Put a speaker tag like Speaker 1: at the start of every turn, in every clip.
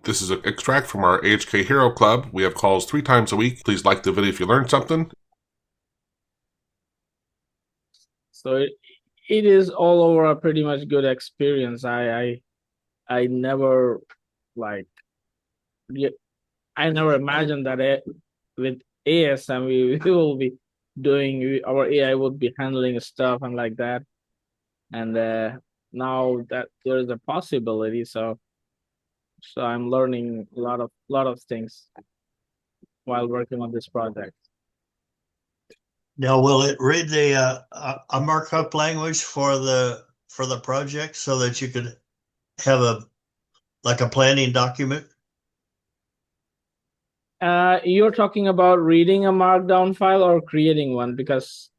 Speaker 1: This is an extract from our AHK Hero Club. We have calls 3 times a week. Please like the video if you learned something.
Speaker 2: So it is all over a pretty much good experience. I never like I never imagined that with ASM we will be doing our AI would be handling stuff and like that. And now that there is a possibility, so I'm learning a lot of things while working on this project.
Speaker 3: Now, will it read the a markup language for the project so that you could have a planning document?
Speaker 2: You're talking about reading a markdown file or creating one because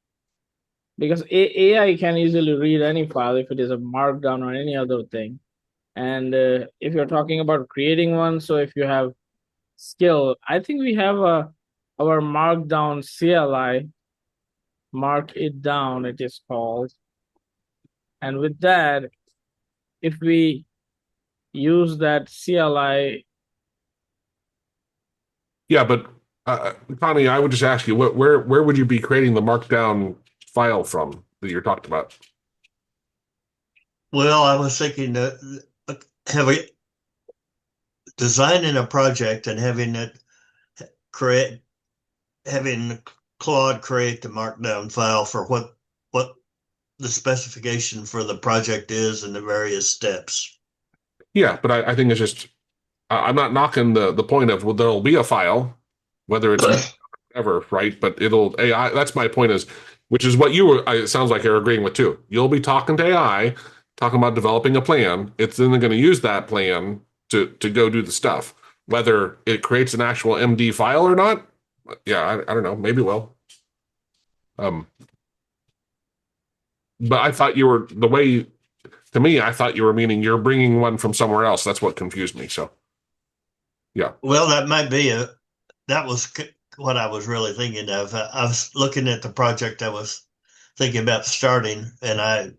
Speaker 2: AI can easily read any file if it is a markdown or any other thing. And if you're talking about creating one, so if you have skill, I think we have our markdown CLI, mark it down, it is called. And with that, if we use that CLI.
Speaker 1: Yeah, but Connie, I would just ask you, where would you be creating the markdown file from that you're talking about?
Speaker 3: Well, I was thinking that designing a project and having Claude create the markdown file for what the specification for the project is and the various steps.
Speaker 1: Yeah, but I think it's just, I'm not knocking the point of, well, there'll be a file, whether it's ever, right? But it'll AI, that's my point is, which is what you were, it sounds like you're agreeing with too. You'll be talking to AI, talking about developing a plan. It's then going to use that plan to go do the stuff. Whether it creates an actual MD file or not, yeah, I don't know. Maybe it will. But I thought you were, to me, I thought you were meaning you're bringing one from somewhere else. That's what confused me. So, yeah.
Speaker 3: Well, that might be that was what I was really thinking of. I was looking at the project I was thinking about starting, and I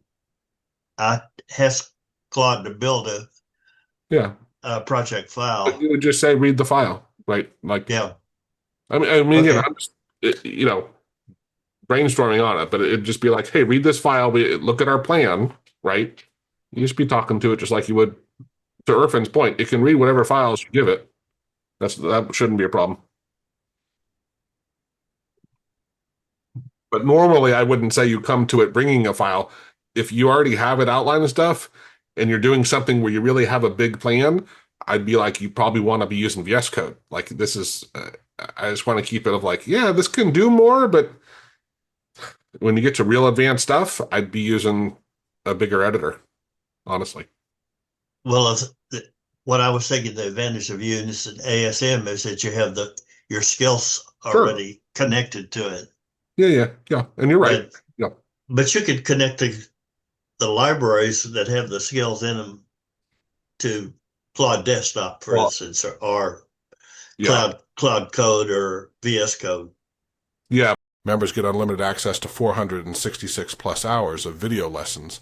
Speaker 3: asked Claude to build a project file.
Speaker 1: But you would just say, read the file, right? Like,
Speaker 3: yeah.
Speaker 1: I mean,
Speaker 3: Okay.
Speaker 1: I'm just, brainstorming on it, but it'd just be like, hey, read this file. We look at our plan, right? You just be talking to it just like you would to Irfan's point. It can read whatever files you give it. That shouldn't be a problem. But normally, I wouldn't say you come to it bringing a file. If you already have it outlined and stuff, and you're doing something where you really have a big plan, I'd be like, you probably want to be using VS Code. Like this is, I just want to keep it of like, yeah, this can do more, but when you get to real advanced stuff, I'd be using a bigger editor, honestly.
Speaker 3: Well, what I was thinking, the advantage of using ASM is that you have your skills already connected to it.
Speaker 1: Yeah. And you're right.
Speaker 3: But you could connect the libraries that have the skills in them to Claude Desktop, for instance, or Cloud Code or VS Code.
Speaker 1: Yeah. Members get unlimited access to 466 plus hours of video lessons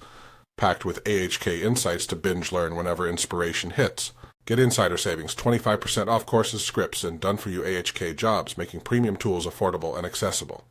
Speaker 1: packed with AHK insights to binge learn whenever inspiration hits. Get insider savings, 25% off courses, scripts, and done-for-you AHK jobs, making premium tools affordable and accessible.